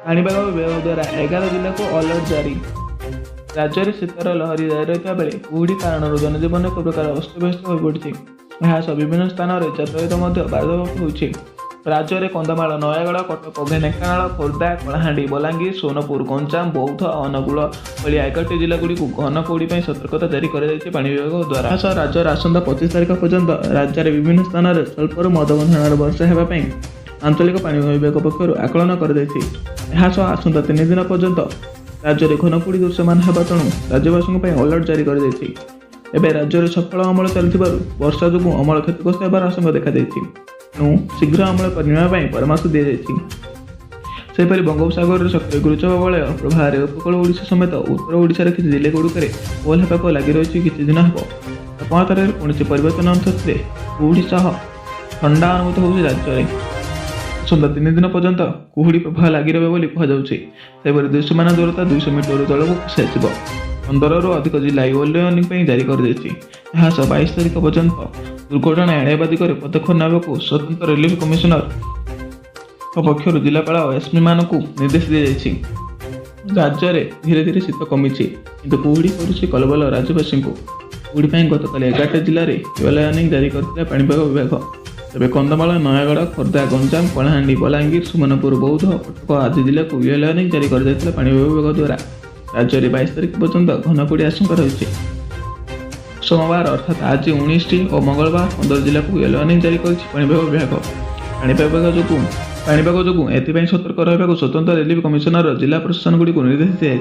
पाणीपाग विभाग द्वारा 11 जिला को अलर्ट जारी। राज्य में शीतर लहरी जारी रहता बेले कुहुड़ी कारण जनजीवन एक प्रकार अस्तव्यस्त हो पड़ी। यह विभिन्न स्थान में यातायात बाधाप्राप्त होती। राज्य में कंधमाल नयागढ़ कटक ढेंकानाल खोर्धा कलाहांडी बलांगीर सोनपुर गंजाम बौद्ध अनुगुल भली 11टी जिलागुड़ी घन कुहुड़ी सतर्कता जारी कर पानी विभाग द्वारा। राज्य आसंता 25 तारिख पर्यंत राज्य में विभिन्न स्थान में स्वल्परू मध्यम धरणर वर्षा होगापी आंचलिक पाणीपाग विभाग पक्षर आकलन कर आसंता 3 दिन पर्यंत राज्य में घन कुहुड़ी दृश्यमान होगा तेणु राज्यवासी अलर्ट जारी कर एवं राज्य में सफल अमल चलती वर्षा जो अमल क्षतिग्रस्त होवार आशंका देखा तेणु शीघ्र अमल करने परामर्श दी जापरी बंगोपसागर सक्रिय गुरुचाप बलय प्रभाव उपकूल ओडिशा समेत उत्तर ओडिशार किसी जिले गुड़िक कोहल हेबाक लगी रही किसी दिन हम तापमात्रा कौन परिवर्तन अंतरे कुहुड़ी सह ठंडा अनुभूत हो राज्य में आसंता 3 दिन पर्यंत कुहुड़ी प्रभाव लगी रही सेपरी दृश्यमान दूरता 200 मीटर तलक खसी 15 ରୁ अधिक जिला वार्निंग जारी कर 22 तारिख पर्यंत दुर्घटना एड़ाइबा दिगरे पदक्षेप नेबाकू स्वतंत्र रिलीफ कमिशनर पक्षर जिलापाल और एसपी मानक निर्देश दी जाइछि। राज्य में धीरे धीरे शीत कमी किंतु कुहुड़ी करुछि कलबल राज्यवासी कुहुड़ी गतकाली 11 जिले में वार्निंग जारी करथिला पाणीपाग विभाग। तेज कंधमाल नयागढ़ खोर्धा गंजाम कलाहांडी बलांगीर सोनपुर बौद्ध कटक आदि जिला को वार्निंग जारी कर पाणीपाग विभाग द्वारा। राज्य में 22 तारिख पर्यंत घन कुहुड़ी आशंका रही। सोमवार अर्थात आज 19 और मंगलवार 15 जिला को वार्निंग जारी कर पाणीपाग विभाग। पाणीपाग जो एथपाई सतर्क रहा स्वतंत्र रिलीफ कमिशनर जिला प्रशासन गुड़ी निर्देश दी जाए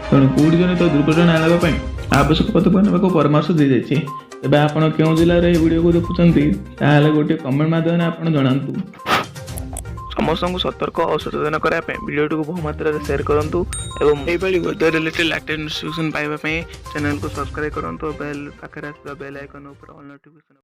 तेणु कुहुड़ी जनित दुर्घटना एड़ाइबा आवश्यक पदक्षेप नेबाकू परामर्श दी जाए। तेज आप जिले में वीडियो को देखुं गोटे कमेंट माध्यम आप जनातु। समस्त सतर्क और सचेतन करने वीडियो को बहु मात्रा शेयर करूँ और वेदर रिलेटेड लेटेस्ट नोटिफिकेशन पाइबा चैनल को सब्सक्राइब करूँ बेल पाखे बेल आइकन ऑल नोटिफिकेशन।